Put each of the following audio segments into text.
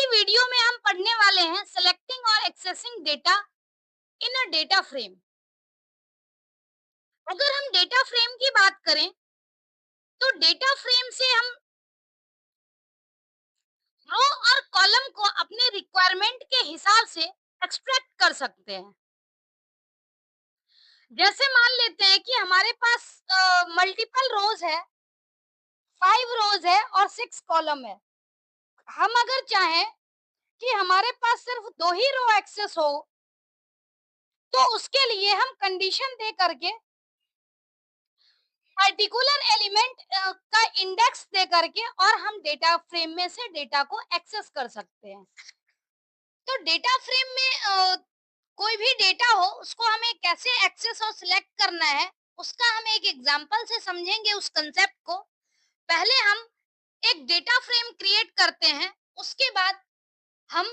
Video में हम पढ़ने वाले हैं सेलेक्टिंग और एक्सेसिंग डेटा इन अ डेटा फ्रेम। अगर हम डेटा फ्रेम की बात करें तो डेटा फ्रेम से हम रो और कॉलम को अपने रिक्वायरमेंट के हिसाब से एक्सट्रैक्ट कर सकते हैं। जैसे मान लेते हैं कि हमारे पास मल्टीपल रोज है, 5 रोज है और 6 कॉलम है। हम अगर चाहें कि हमारे पास सिर्फ 2 ही रो एक्सेस हो तो उसके लिए हम कंडीशन दे करके पर्टिकुलर एलिमेंट का इंडेक्स दे करके और हम डेटा फ्रेम में से डेटा को एक्सेस कर सकते हैं। तो डेटा फ्रेम में कोई भी डेटा हो उसको हमें कैसे एक्सेस और सिलेक्ट करना है, उसका हम एक एग्जांपल से समझेंगे उस कंसेप्ट को। पहले हम एक डेटा फ्रेम क्रिएट करते हैं, उसके बाद हम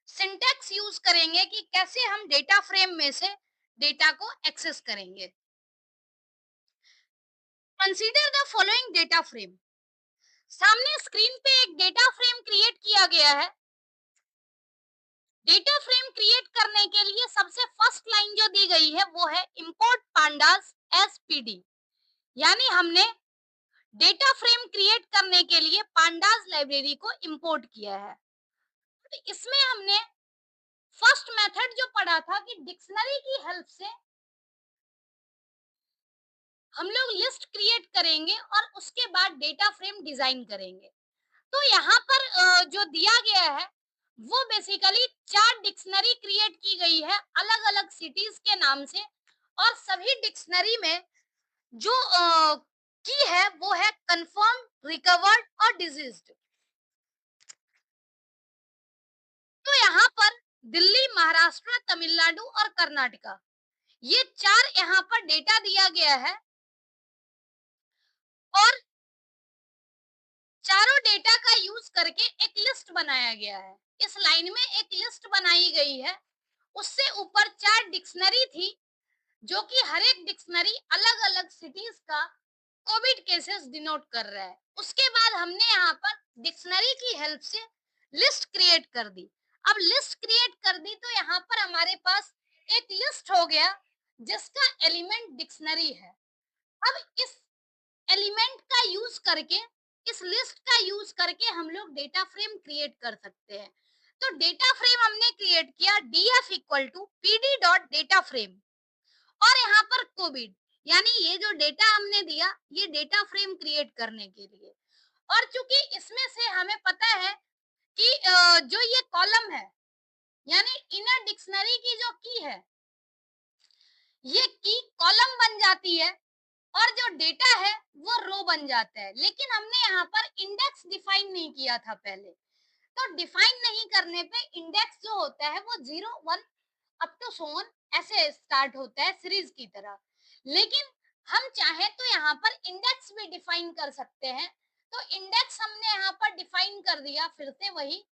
सिंटैक्स यूज करेंगे कि कैसे हम डेटा फ्रेम में से डेटा को एक्सेस करेंगे। Consider the following data frame. सामने स्क्रीन पे एक डेटा फ्रेम क्रिएट किया गया है। डेटा फ्रेम क्रिएट करने के लिए सबसे फर्स्ट लाइन जो दी गई है वो है import pandas S P D, यानी हमने डेटा फ्रेम क्रिएट करने के लिए पांडास लाइब्रेरी को इंपोर्ट किया है। तो इसमें हमने फर्स्ट मेथड जो पढ़ा था कि डिक्शनरी की हेल्प से हम लोग लिस्ट क्रिएट करेंगे और उसके बाद डेटा फ्रेम डिजाइन करेंगे। तो यहाँ पर जो दिया गया है वो बेसिकली 4 डिक्शनरी क्रिएट की गई है अलग अलग सिटीज के नाम से, और सभी डिक्शनरी में जो की है वो है कंफर्म, रिकवर्ड और डिजीज्ड। तो यहाँ पर दिल्ली, महाराष्ट्र, तमिलनाडु और कर्नाटका, ये 4 यहाँ पर डेटा दिया गया है और चारों डेटा का यूज करके एक लिस्ट बनाया गया है। इस लाइन में एक लिस्ट बनाई गई है, उससे ऊपर 4 डिक्शनरी थी जो कि हर एक डिक्शनरी अलग अलग सिटीज का कोविड केसेस डिनोट कर रहा है। उसके बाद हमने यहाँ पर डिक्शनरी की हेल्प से लिस्ट क्रिएट कर दी। अब लिस्ट क्रिएट कर दी तो यहाँ पर हमारे पास एक लिस्ट हो गया जिसका एलिमेंट डिक्शनरी है। अब इस एलिमेंट का यूज करके, इस लिस्ट का यूज करके हम लोग डेटा फ्रेम क्रिएट कर सकते हैं। तो डेटा फ्रेम हमने क्रिएट किया df equal to pd dot data frame, और यहाँ पर कोविड, यानी ये जो डेटा हमने दिया ये डेटा फ्रेम क्रिएट करने के लिए। और चूंकि इसमें से हमें पता है कि जो ये कॉलम है यानी इनर डिक्शनरी की जो की है ये की कॉलम बन जाती है और जो डेटा है वो रो बन जाता है। लेकिन हमने यहाँ पर इंडेक्स डिफाइन नहीं किया था पहले। तो डिफाइन नहीं करने पे इंडेक्स जो होता है वो 0 1 अप टू सोन ऐसे स्टार्ट होता है सीरीज की तरह। लेकिन हम चाहे तो यहाँ पर इंडेक्स भी डिफाइन कर सकते हैं। तो इंडेक्स हमने यहाँ पर डिफाइन कर दिया, फिर से वही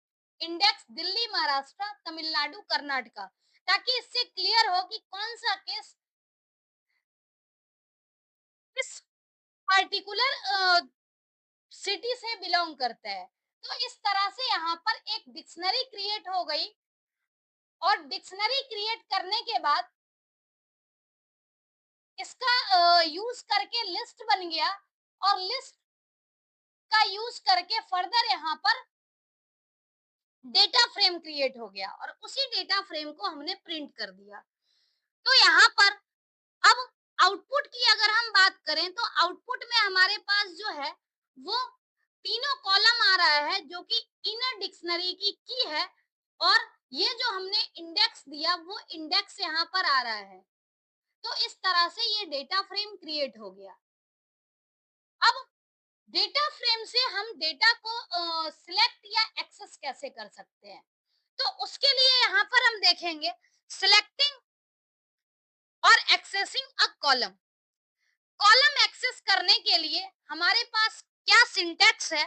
इंडेक्स दिल्ली, महाराष्ट्र, तमिलनाडु, कर्नाटका, ताकि इससे क्लियर हो कि कौन सा केस किस पर्टिकुलर सिटी से बिलोंग करता है। तो इस तरह से यहाँ पर एक डिक्शनरी क्रिएट हो गई, और डिक्शनरी क्रिएट करने के बाद इसका यूज करके लिस्ट बन गया, और लिस्ट का यूज करके फर्दर यहाँ पर डेटा फ्रेम क्रिएट हो गया और उसी डेटा फ्रेम को हमने प्रिंट कर दिया। तो यहाँ पर अब आउटपुट की अगर हम बात करें तो आउटपुट में हमारे पास जो है वो तीनों कॉलम आ रहा है जो कि इनर डिक्शनरी की है, और ये जो हमने इंडेक्स दिया वो इंडेक्स यहाँ पर आ रहा है। तो इस तरह से ये डेटा फ्रेम क्रिएट हो गया। अब डेटा फ्रेम से हम डेटा को सिलेक्ट या एक्सेस कैसे कर सकते हैं, तो उसके लिए यहाँ पर हम देखेंगे सिलेक्टिंग और accessing a column. Column access करने के लिए हमारे पास क्या सिंटैक्स है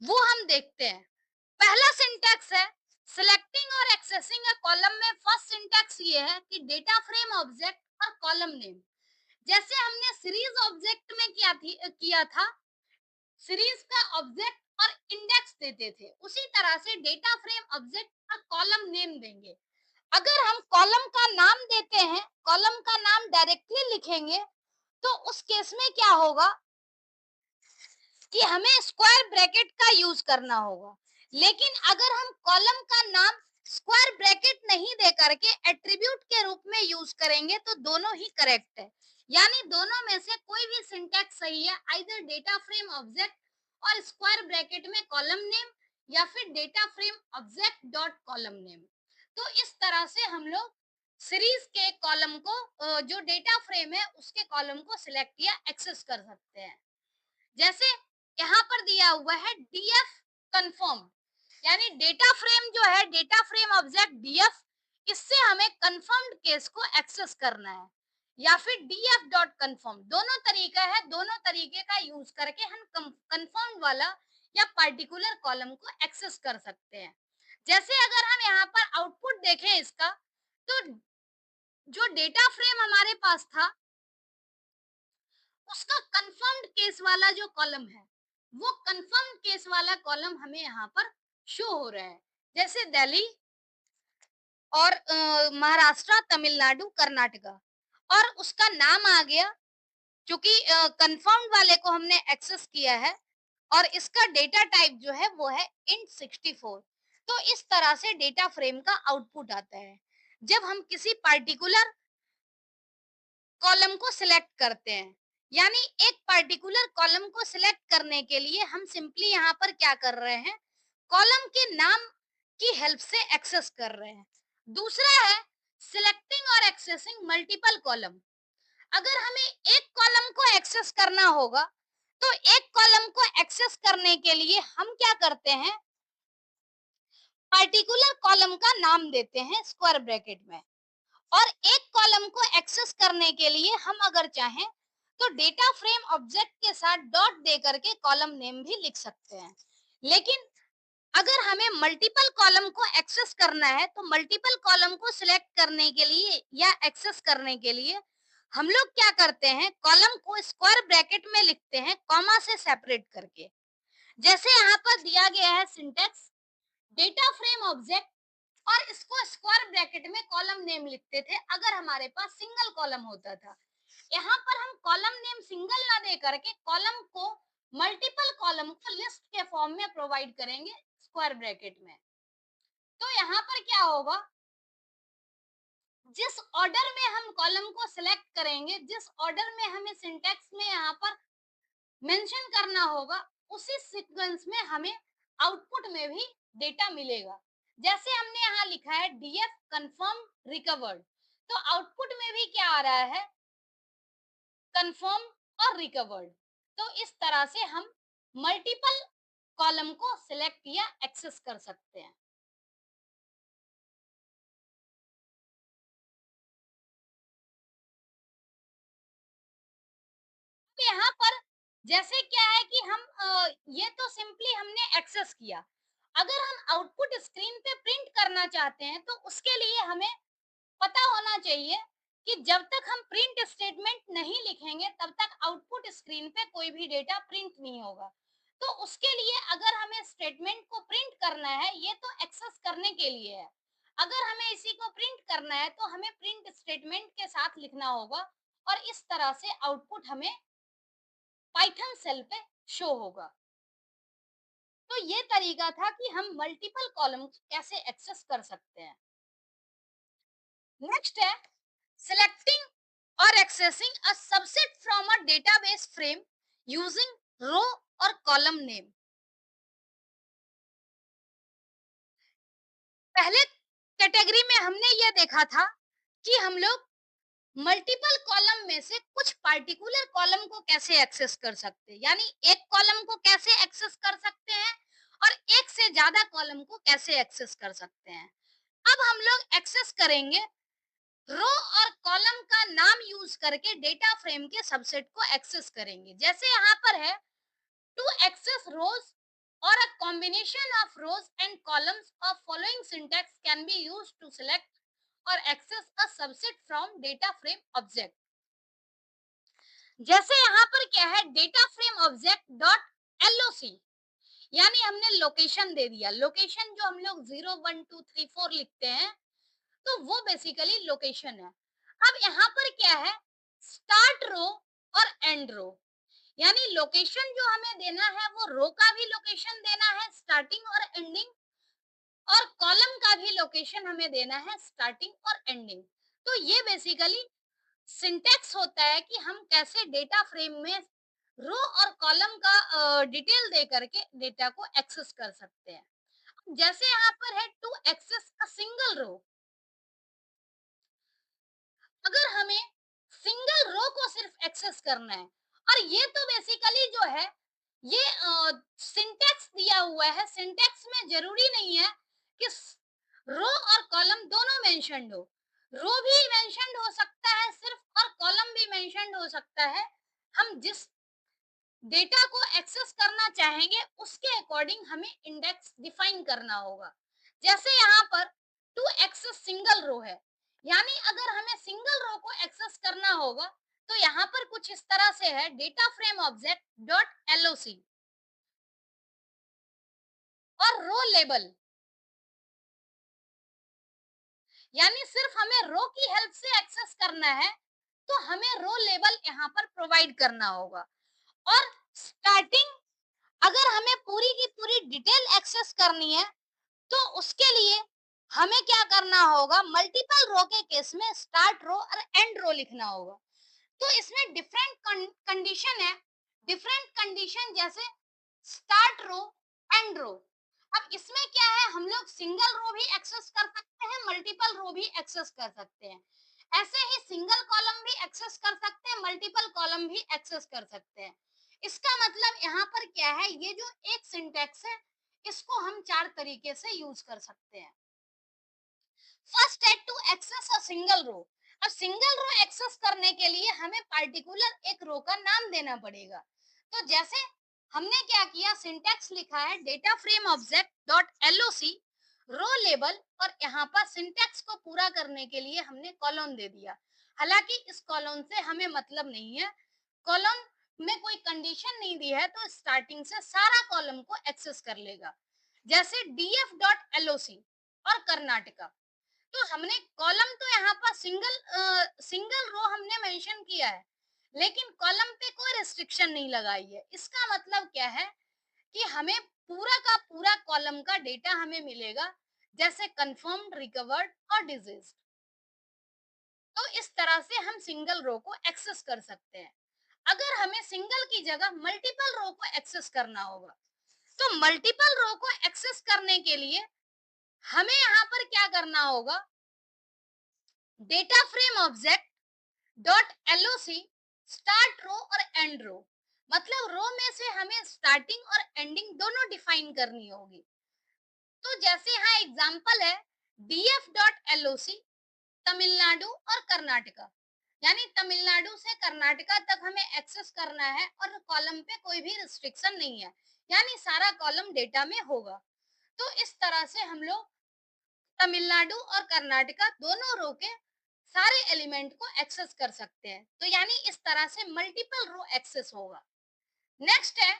वो हम देखते हैं। पहला सिंटैक्स है सिलेक्टिंग और एक्सेसिंग अ कॉलम में फर्स्ट सिंटैक्स ये है कि डेटा फ्रेम ऑब्जेक्ट और कॉलम नेम। जैसे हमने सीरीज ऑब्जेक्ट में किया था, सीरीज का ऑब्जेक्ट और इंडेक्स देते थे, उसी तरह से डेटा फ्रेम ऑब्जेक्ट का कॉलम नेम देंगे। अगर हम कॉलम का नाम देते हैं, कॉलम का नाम डायरेक्टली लिखेंगे, तो उस केस में क्या होगा कि हमें स्क्वायर ब्रैकेट का यूज करना होगा। लेकिन अगर हम कॉलम का नाम स्क्वायर ब्रैकेट नहीं दे करके एट्रीब्यूट के रूप में यूज करेंगे तो दोनों ही करेक्ट है। यानी दोनों में से कोई भी सिंटैक्स सही है, आइदर डेटा फ्रेम ऑब्जेक्ट और स्क्वायर ब्रैकेट में कॉलम नेम, या फिर data frame object dot column name. तो इस तरह से हम लोग सीरीज के कॉलम को, जो डेटा फ्रेम है उसके कॉलम को सिलेक्ट या एक्सेस कर सकते हैं। जैसे यहाँ पर दिया हुआ है डीएफ कंफर्म, यानी डेटा फ्रेम जो है, डेटा फ्रेम ऑब्जेक्ट डीएफ, इससे हमें कंफर्म्ड केस को एक्सेस करना है, या फिर डीएफ डॉट कंफर्म। दोनों तरीका है, दोनों तरीके का यूज करके हम कंफर्म वाला या पर्टिकुलर कॉलम को एक्सेस कर सकते हैं। जैसे अगर हम यहाँ पर आउटपुट देखें इसका, तो जो डेटा फ्रेम हमारे पास था उसका कंफर्म्ड केस वाला जो कॉलम है, वो कंफर्म्ड केस वाला कॉलम हमें यहाँ पर शो हो रहा है। जैसे दिल्ली और महाराष्ट्र, तमिलनाडु, कर्नाटका, और उसका नाम आ गया क्योंकि कंफर्म्ड वाले को हमने एक्सेस किया है, और इसका डेटा टाइप जो है वो है int 64। तो इस तरह से डेटा फ्रेम का आउटपुट आता है जब हम किसी पार्टिकुलर कॉलम को सिलेक्ट करते हैं। यानी एक पर्टिकुलर कॉलम को सिलेक्ट करने के लिए हम सिंपली यहाँ पर क्या कर रहे हैं, कॉलम के नाम की हेल्प से एक्सेस कर रहे हैं। दूसरा है सिलेक्टिंग और एक्सेसिंग मल्टीपल कॉलम। अगर हमें एक कॉलम को एक्सेस करना होगा तो एक कॉलम को एक्सेस करने के लिए हम क्या करते हैं, पर्टिकुलर कॉलम का नाम देते हैं स्क्वायर ब्रैकेट में, और एक कॉलम को एक्सेस करने के लिए हम अगर चाहें तो डेटा फ्रेम ऑब्जेक्ट के साथ डॉट दे करके कॉलम नेम भी लिख सकते हैं। लेकिन अगर हमें मल्टीपल कॉलम को एक्सेस करना है तो मल्टीपल कॉलम को सिलेक्ट करने के लिए या एक्सेस करने के लिए हम लोग क्या करते हैं, कॉलम को स्क्वायर ब्रैकेट में लिखते हैं कॉमा से सेपरेट करके। जैसे यहाँ पर दिया गया है सिंटेक्स, डेटा फ्रेम ऑब्जेक्ट, और इसको स्क्वायर ब्रैकेट में कॉलम नेम लिखते थे अगर हमारे पास सिंगल कॉलम होता था। यहाँ पर हम कॉलम नेम सिंगल ना दे करके कॉलम को, मल्टीपल कॉलम को लिस्ट के फॉर्म में प्रोवाइड करेंगे स्क्वायर ब्रैकेट में। तो यहाँ पर क्या होगा, जिस ऑर्डर में हम कॉलम को सिलेक्ट करेंगे, जिस ऑर्डर में हमें सिंटेक्स में यहाँ पर मेंशन करना होगा, उसी सीक्वेंस में हमें आउटपुट में भी डेटा मिलेगा। जैसे हमने यहाँ लिखा है डीएफ कंफर्म रिकवर्ड, तो आउटपुट में भी क्या आ रहा है, कंफर्म और रिकवर्ड। तो इस तरह से हम मल्टीपल कॉलम को सिलेक्ट या एक्सेस कर सकते हैं। यहाँ पर जैसे क्या है कि हम ये तो सिंपली हमने एक्सेस किया। अगर हम आउटपुट स्क्रीन पे प्रिंट करना चाहते हैं तो उसके लिए हमें पता होना चाहिए कि जब तक हम प्रिंट स्टेटमेंट नहीं लिखेंगे तब तक आउटपुट स्क्रीन पे कोई भी डेटा प्रिंट नहीं होगा। तो उसके लिए अगर हमें स्टेटमेंट को प्रिंट करना है, ये तो एक्सेस करने के लिए है। अगर हमें इसी को प्रिंट करना है तो हमें प्रिंट स्टेटमेंट के साथ लिखना होगा, और इस तरह से आउटपुट हमें पाइथन सेल पे शो होगा। तो ये तरीका था कि हम मल्टीपल कॉलम कैसे एक्सेस कर सकते हैं। नेक्स्ट है selecting or accessing a subset from a database frame using row or column name। पहले कैटेगरी में हमने ये देखा था कि हम लोग मल्टीपल कॉलम में से कुछ पार्टिकुलर कॉलम को कैसे एक्सेस कर सकते हैं, यानी एक कॉलम को कैसे एक्सेस कर सकते हैं और एक से ज्यादा कॉलम को कैसे एक्सेस कर सकते हैं। अब हम लोग एक्सेस करेंगे रो और कॉलम का नाम यूज करके डेटा फ्रेम के सबसेट को एक्सेस करेंगे। जैसे यहाँ पर है टू एक्सेस रोज और a combination of rows and columns of following syntax can be used to select और access a subset from data frame object. जैसे यहाँ पर क्या है, data frame object dot L O C, यानी हमने लोकेशन दे दिया। लोकेशन जो हम लोग 0, 1, 2, 3, 4 लिखते हैं, तो वो बेसिकली लोकेशन है। अब यहाँ पर क्या है, स्टार्ट रो और एंड रो, यानी लोकेशन जो हमें देना है वो रो का भी लोकेशन देना है, स्टार्टिंग और एंडिंग, और कॉलम का भी लोकेशन हमें देना है, स्टार्टिंग और एंडिंग। तो ये बेसिकली सिंटेक्स होता है कि हम कैसे डेटा फ्रेम में रो और कॉलम का डिटेल दे करके डेटा को एक्सेस कर सकते हैं। जैसे यहाँ पर है to access a single row, अगर हमें सिंगल रो को सिर्फ एक्सेस करना है, और ये तो बेसिकली जो है ये सिंटेक्स दिया हुआ है। सिंटेक्स में जरूरी नहीं है कि रो और कॉलम दोनों मेंशन्ड हो, रो भी मेंशन्ड हो सकता है सिर्फ और कॉलम भी मेंशन्ड हो सकता है। हम जिस डेटा को एक्सेस करना चाहेंगे उसके अकॉर्डिंग हमें इंडेक्स डिफाइन करना होगा। जैसे यहाँ पर टू एक्सेस सिंगल रो है, यानी अगर हमें सिंगल रो को एक्सेस करना होगा तो यहाँ पर कुछ इस तरह से है, data frame object dot LOC और रो लेबल, यानी सिर्फ हमें रो की हेल्प से एक्सेस करना है तो हमें रो लेबल यहाँ पर प्रोवाइड करना होगा। और स्टार्टिंग, अगर हमें पूरी की पूरी डिटेल एक्सेस करनी है तो उसके लिए हमें क्या करना होगा, मल्टीपल रो के केस में स्टार्ट रो और एंड रो लिखना होगा। तो इसमें डिफरेंट कंडीशन है, डिफरेंट कंडीशन जैसे स्टार्ट रो, एंड रो। अब इसमें क्या है, हम लोग सिंगल रो भी एक्सेस कर सकते हैं, मल्टीपल रो भी एक्सेस कर सकते हैं। ऐसे ही सिंगल कॉलम भी एक्सेस कर सकते हैं, मल्टीपल कॉलम भी एक्सेस कर सकते हैं। इसका मतलब यहाँ पर क्या है, ये जो एक सिंटेक्स है इसको हम चार तरीके से यूज कर सकते हैं। फर्स्ट है to access a single row. अब सिंगल रो एक्सेस करने के लिए हमें पार्टिकुलर एक रो का नाम देना पड़ेगा। तो जैसे हमने क्या किया, सिंटैक्स लिखा है data frame object dot LOC row label, और यहाँ पर सिंटैक्स को पूरा करने के लिए हमने कॉलन दे दिया। हालांकि इस कॉलन से हमें मतलब नहीं है, कॉलन में कोई कंडीशन नहीं दी है तो स्टार्टिंग से सारा कॉलम को एक्सेस कर लेगा। जैसे डीएफ डॉट एलओसी और कर्नाटका, तो हमने कॉलम तो यहाँ पर सिंगल रो हमने मेंशन किया है, लेकिन कॉलम पे कोई रिस्ट्रिक्शन नहीं लगाई है। इसका मतलब क्या है कि हमें पूरा का पूरा कॉलम का डेटा हमें मिलेगा, जैसे कंफर्म्ड, रिकवर्ड और डिजीज। तो इस तरह से हम सिंगल रो को एक्सेस कर सकते हैं। अगर हमें सिंगल की जगह मल्टीपल रो को एक्सेस करना होगा, तो मल्टीपल रो को एक्सेस करने के लिए हमें यहाँ पर क्या करना होगा, data frame object dot L O C start row और एंड रो, मतलब रो में से हमें स्टार्टिंग और एंडिंग दोनों डिफाइन करनी होगी। तो जैसे यहाँ एग्जांपल है डीएफ डॉट एलओसी तमिलनाडु और कर्नाटका, यानी तमिलनाडु से कर्नाटका तक हमें एक्सेस करना है और कॉलम पे कोई भी रिस्ट्रिक्शन नहीं है, यानी सारा कॉलम डेटा में होगा। तो इस तरह से हम लोग तमिलनाडु और कर्नाटका दोनों रो के सारे एलिमेंट को एक्सेस कर सकते हैं। तो यानी इस तरह से मल्टीपल रो एक्सेस होगा। नेक्स्ट है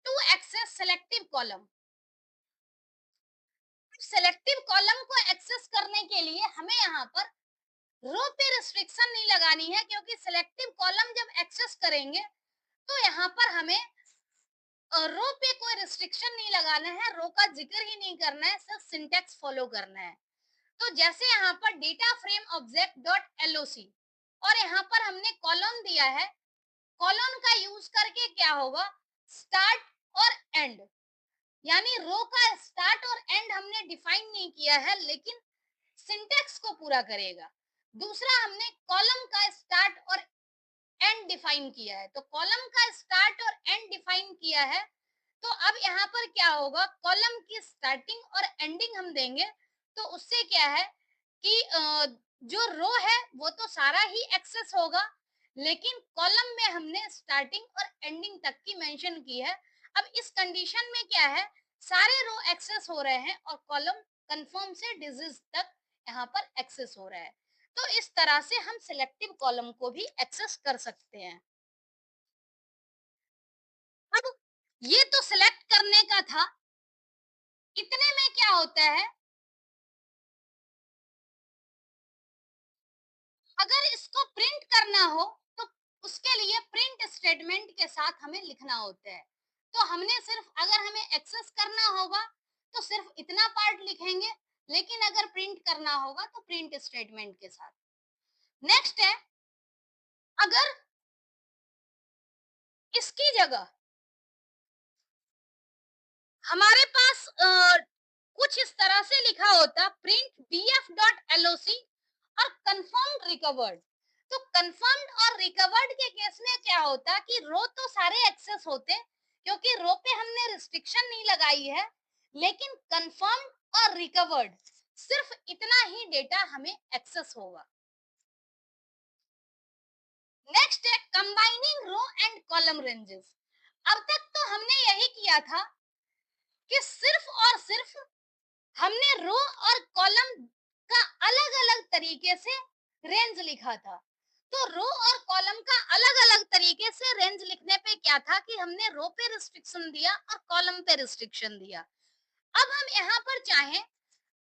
to access selective column. Selective column को एक्सेस करने के लिए हमें यहाँ पर रो पे रिस्ट्रिक्शन नहीं लगानी है, क्योंकि सेलेक्टिव कॉलम जब एक्सेस करेंगे तो यहाँ पर हमें रो पे कोई रिस्ट्रिक्शन नहीं लगाना है, रो का जिक्र ही नहीं करना है, सिर्फ सिंटेक्स फॉलो करना है। तो जैसे यहाँ पर data frame object dot LOC और यहाँ पर हमने कॉलम दिया है, कॉलम का यूज करके क्या होगा, स्टार्ट और एंड, यानी रो का स्टार्ट और एंड हमने डिफाइन नहीं किया है लेकिन सिंटेक्स को पूरा करेगा। दूसरा, हमने कॉलम का स्टार्ट और एंड डिफाइन किया है, तो कॉलम का स्टार्ट और एंड डिफाइन किया है। तो अब यहाँ पर क्या होगा, कॉलम की स्टार्टिंग और एंडिंग हम देंगे तो उससे क्या है कि जो रो है वो तो सारा ही एक्सेस होगा, लेकिन कॉलम में हमने स्टार्टिंग और एंडिंग तक की मेंशन की है। अब इस कंडीशन में क्या है, सारे रो एक्सेस हो रहे हैं और कॉलम कंफर्म से डिजिज तक यहाँ पर एक्सेस हो रहा है। तो इस तरह से हम सिलेक्टिव कॉलम को भी एक्सेस कर सकते हैं। अब ये तो सिलेक्ट करने का था। इतने में क्या होता है, अगर इसको प्रिंट करना हो तो उसके लिए प्रिंट स्टेटमेंट के साथ हमें लिखना होता है। तो हमने सिर्फ, अगर हमें एक्सेस करना होगा तो सिर्फ इतना पार्ट लिखेंगे, लेकिन अगर प्रिंट करना होगा तो प्रिंट स्टेटमेंट के साथ। नेक्स्ट है, अगर इसकी जगह हमारे पास कुछ इस तरह से लिखा होता, प्रिंट bf डॉट एलओसी और कंफर्म्ड रिकवर्ड। तो कंफर्म्ड और रिकवर्ड के केस में क्या होता कि रो तो सारे एक्सेस होते, क्योंकि रो पे हमने रिस्ट्रिक्शन नहीं लगाई है, लेकिन कंफर्म्ड और रिकवर्ड सिर्फ इतना ही डेटा हमें एक्सेस होगा। नेक्स्ट है combining row and column ranges. अब तक तो हमने यही किया था कि सिर्फ और सिर्फ हमने रो और कॉलम का अलग अलग तरीके से रेंज लिखा था। तो रो और कॉलम का अलग अलग तरीके से रेंज लिखने पे क्या था कि हमने रो पे रिस्ट्रिक्शन दिया और कॉलम पे रिस्ट्रिक्शन दिया। अब हम यहाँ पर चाहें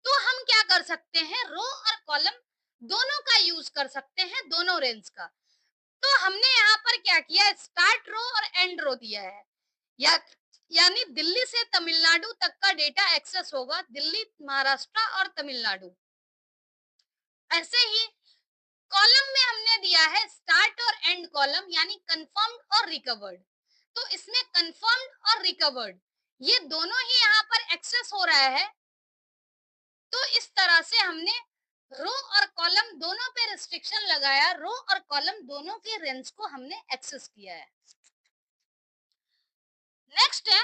तो हम क्या कर सकते हैं, रो और कॉलम दोनों का यूज कर सकते हैं, दोनों रेंज का। तो हमने यहाँ पर क्या किया, स्टार्ट रो और एंड रो दिया है, या यानी दिल्ली से तमिलनाडु तक का डेटा एक्सेस होगा, दिल्ली, महाराष्ट्र और तमिलनाडु। ऐसे ही कॉलम में हमने दिया है स्टार्ट और एंड कॉलम, यानी कंफर्म्ड और रिकवर्ड। तो इसमें कंफर्म्ड और रिकवर्ड ये दोनों ही यहाँ पर एक्सेस हो रहा है। तो इस तरह से हमने रो और कॉलम दोनों पे रिस्ट्रिक्शन लगाया, रो और कॉलम दोनों के रेंज को हमने एक्सेस किया है। नेक्स्ट है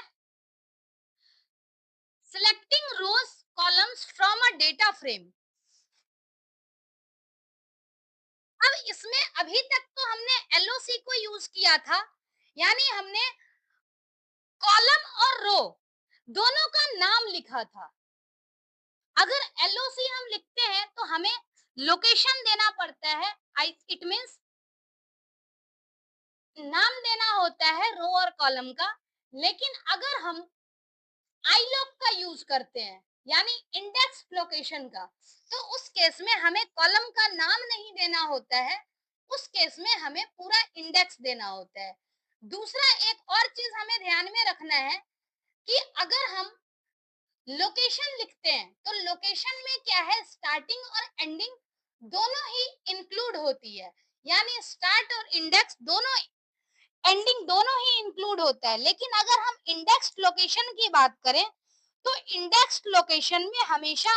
selecting rows columns from a data frame. अब इसमें अभी तक तो हमने एलओसी को यूज किया था, यानी हमने कॉलम और रो दोनों का नाम लिखा था। अगर एलओसी हम लिखते हैं तो हमें लोकेशन देना पड़ता है, इट मींस नाम देना होता है रो और कॉलम का। लेकिन अगर हम आईलॉग का यूज करते हैं, यानी इंडेक्स लोकेशन का, तो उस केस में हमें कॉलम का नाम नहीं देना होता है, उस केस में हमें पूरा इंडेक्स देना होता है। दूसरा एक और चीज हमें ध्यान में रखना है कि अगर हम लोकेशन लिखते हैं तो लोकेशन में क्या है, स्टार्टिंग और एंडिंग दोनों ही इंक्लूड होती है, यानी स्टार्ट और इंडेक्स दोनों, एंडिंग दोनों ही इंक्लूड होता है। लेकिन अगर हम इंडेक्स लोकेशन की बात करें तो इंडेक्स लोकेशन में हमेशा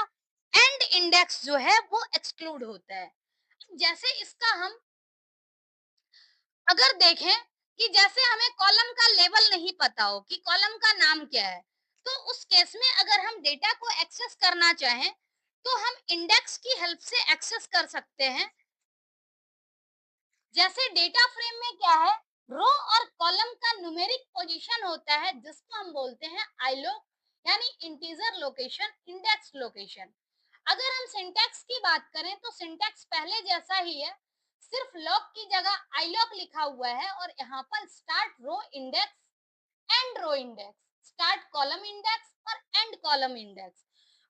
एंड इंडेक्स जो है वो एक्सक्लूड होता है। जैसे इसका हम अगर देखें कि जैसे हमें कॉलम का लेवल नहीं पता हो कि कॉलम का नाम क्या है, तो उस केस में अगर हम डेटा को एक्सेस करना चाहें तो हम इंडेक्स की हेल्प से एक्सेस कर सकते हैं। जैसे डेटा फ्रेम में क्या है, रो और कॉलम का न्यूमेरिक पोजीशन होता है जिसको हम बोलते हैं आईलॉग, यानी इंटीजर लोकेशन, इंडेक्स लोकेशन। अगर हम सिंटैक्स की बात करें तो सिंटैक्स पहले जैसा ही है, सिर्फ लॉग की जगह आईलॉग लिखा हुआ है और यहाँ पर start row index, end row index, start column index और end column index.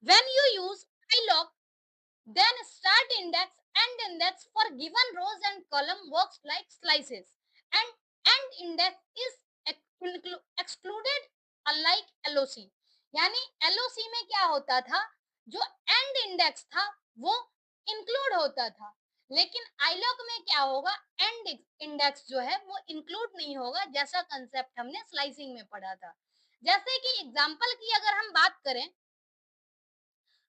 When you use iloc, then start index and index for given rows and column works like slices, and end index is excluded unlike LOC। यानी LOC में क्या होता था, जो end index था वो include होता था, लेकिन iLog में क्या होगा, end index जो है वो इंक्लूड नहीं होगा, जैसा कंसेप्ट हमने स्लाइसिंग में पढ़ा था। जैसे कि एग्जांपल की अगर हम बात करें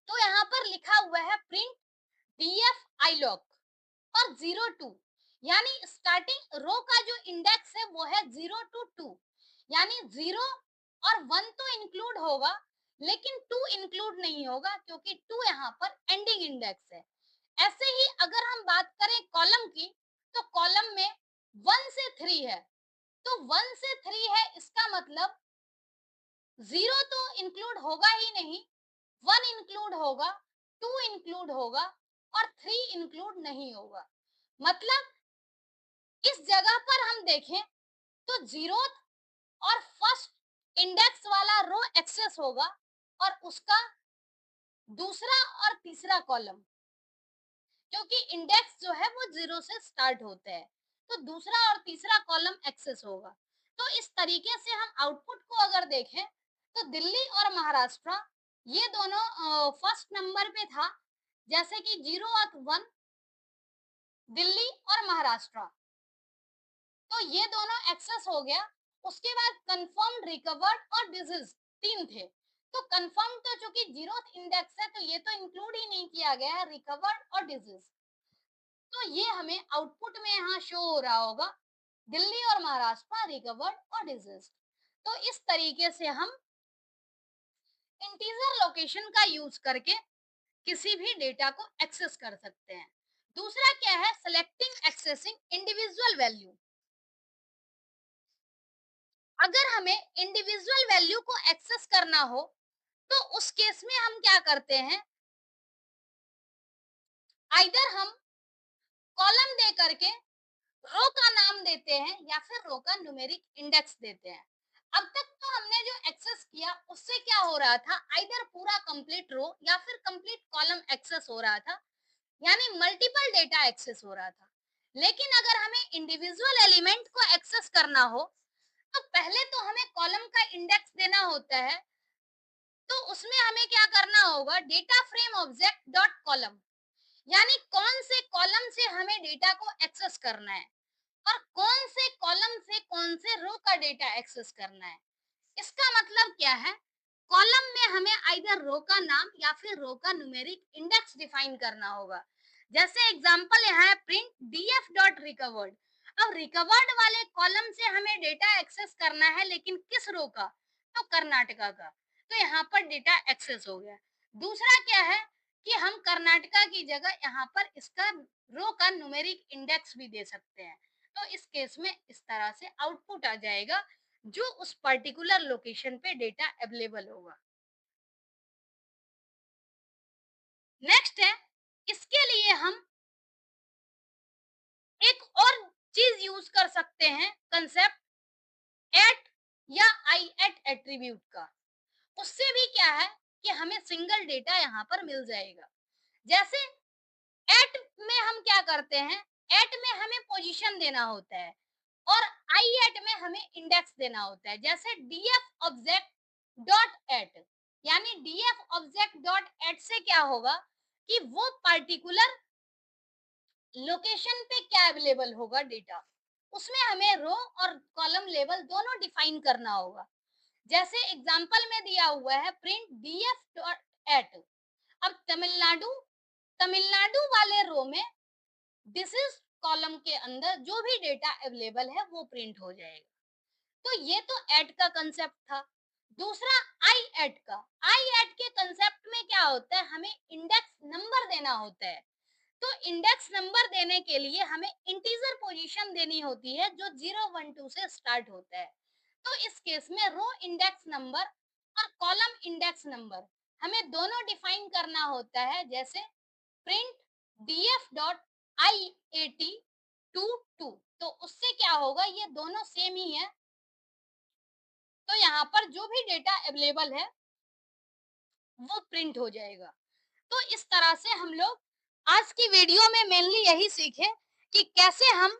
तो यहाँ पर लिखा हुआ है प्रिंट df iLog और 0 2, यानी स्टार्टिंग रो का जो इंडेक्स है वो है 0 to 2, यानी 0 और 1 तो इंक्लूड होगा लेकिन 2 इंक्लूड नहीं होगा, क्योंकि 2 यहाँ पर एंडिंग इंडेक्स है। ऐसे ही अगर हम बात करें कॉलम की, तो कॉलम में 1 से 3 है, तो 1 से 3 है, इसका मतलब 0 तो इंक्लूड होगा ही नहीं, 1 इंक्लूड होगा, 2 इंक्लूड होगा और 3 इंक्लूड नहीं होगा। मतलब इस जगह पर हम देखें तो जीरोथ और फर्स्ट इंडेक्स वाला रो एक्सेस होगा और उसका दूसरा और तीसरा कॉलम, क्योंकि इंडेक्स जो है वो 0 से स्टार्ट होते हैं, तो दूसरा और तीसरा कॉलम एक्सेस होगा। तो इस तरीके से हम आउटपुट को अगर देखें तो दिल्ली और महाराष्ट्र ये दोनों फर्स्ट नंबर पे था, जैसे कि 0 और 1 दिल्ली और महाराष्ट्र, तो ये दोनों एक्सेस हो गया। उसके बाद कंफर्म्ड, रिकवर्ड और डिजीज 3 थे। तो कंफर्म तो चूंकि 0th इंडेक्स है तो ये तो इंक्लूड ही नहीं किया गया है, रिकवर्ड और डिजीज। तो ये हमें आउटपुट में यहाँ शो हो रहा होगा, दिल्ली और महाराष्ट्र रिकवर्ड और डिजीज। तो इस तरीके से हम इंटीजर लोकेशन का यूज करके किसी भी डेटा को एक्सेस कर सकते हैं। दूसरा क्या है, सेलेक्टिंग एक्सेसिंग इंडिविजुअल वैल्यू। अगर हमें इंडिविजुअल वैल्यू को एक्सेस करना हो तो उस केस में हम क्या करते हैं, आइदर हम कॉलम दे करके रो का नाम देते हैं या फिर रो का न्यूमेरिक इंडेक्स देते हैं। अब तक तो हमने जो एक्सेस किया उससे क्या हो रहा था, आइदर पूरा कंप्लीट रो या फिर कंप्लीट कॉलम एक्सेस हो रहा था, यानी मल्टीपल डेटा एक्सेस हो रहा था। लेकिन अगर हमें इंडिविजुअल एलिमेंट को एक्सेस करना हो तो पहले तो हमें कॉलम का इंडेक्स देना होता है। तो उसमें हमें क्या करना होगा, data frame object dot column, यानी कौन से कॉलम से हमें डेटा को एक्सेस करना है और कौन से कॉलम से कौन से रो का डेटा एक्सेस करना है। इसका मतलब क्या है, कॉलम में हमें आइदर रो का नाम या फिर रो का न्यूमेरिक इंडेक्स डिफाइन करना होगा। जैसे एग्जांपल यहाँ है प्रिंट डीएफ डॉट रिकवर्ड। अब रिकवर्ड वाले कॉलम से हमें डेटा एक्सेस करना है, लेकिन किस रो का, तो कर्नाटका का। तो यहाँ पर डेटा एक्सेस हो गया। दूसरा क्या है कि हम कर्नाटका की जगह यहाँ पर इसका रो का न्यूमेरिक इंडेक्स भी दे सकते हैं। तो इस केस में इस तरह से आउटपुट आ जाएगा जो उस पर्टिकुलर लोकेशन पे डेटा अवेलेबल होगा। नेक्स्ट है, इसके लिए हम एक और चीज यूज कर सकते हैं, कंसेप्ट एट या आई एट एट्रीब्यूट का। उससे भी क्या है कि हमें सिंगल डेटा यहाँ पर मिल जाएगा। जैसे एट में हम क्या करते हैं, एट में हमें पोजीशन देना होता है और आई एट में हमें इंडेक्स देना होता है। जैसे डीएफ ऑब्जेक्ट डॉट एट, यानी डीएफ ऑब्जेक्ट डॉट एट से क्या होगा कि वो पर्टिकुलर लोकेशन पे क्या अवेलेबल होगा डेटा, उसमें हमें रो और कॉलम लेवल दोनों डिफाइन करना होगा। जैसे एग्जांपल में दिया हुआ है प्रिंट डीएफ डॉट एट। अब तमिलनाडु, तमिलनाडु वाले रो में दिस इज कॉलम के अंदर जो भी डेटा अवेलेबल है वो प्रिंट हो जाएगा। तो ये तो ऐड का कंसेप्ट था। दूसरा आई ऐड का, आई ऐड के कंसेप्ट में क्या होता है, हमें इंडेक्स नंबर देना होता है। तो इंडेक्स नंबर देने के लिए हमें इंटीजर पोजीशन देनी होती है जो 012 से स्टार्ट होता है। तो इस केस में रो इंडेक्स नंबर और कॉलम इंडेक्स नंबर हमें दोनों डिफाइन करना होता है। जैसे print DF dot I A T two two, तो उससे क्या होगा, ये दोनों सेम ही है। तो यहाँ पर जो भी डेटा अवेलेबल है वो प्रिंट हो जाएगा। तो इस तरह से हम लोग आज की वीडियो में मेनली यही सीखे कि कैसे हम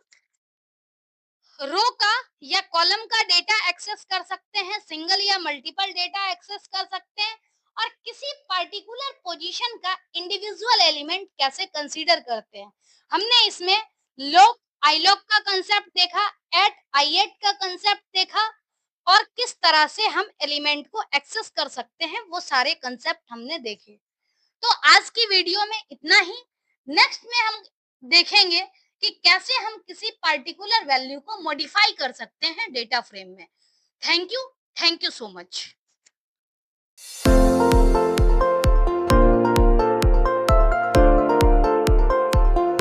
रो का या कॉलम का डेटा एक्सेस कर सकते हैं, सिंगल या मल्टीपल डेटा एक्सेस कर सकते हैं, और किसी पर्टिकुलर पोजीशन का इंडिविजुअल एलिमेंट कैसे कंसीडर करते हैं। हमने इसमें लॉग आईलॉग का कंसेप्ट देखा, एट आई एट का कंसेप्ट देखा, और किस तरह से हम एलिमेंट को एक्सेस कर सकते हैं वो सारे कंसेप्ट हमने देखे। तो आज की वीडियो में इतना ही। नेक्स्ट में हम देखेंगे कि कैसे हम किसी पर्टिकुलर वैल्यू को मॉडिफाई कर सकते हैं डेटा फ्रेम में। Thank you so much.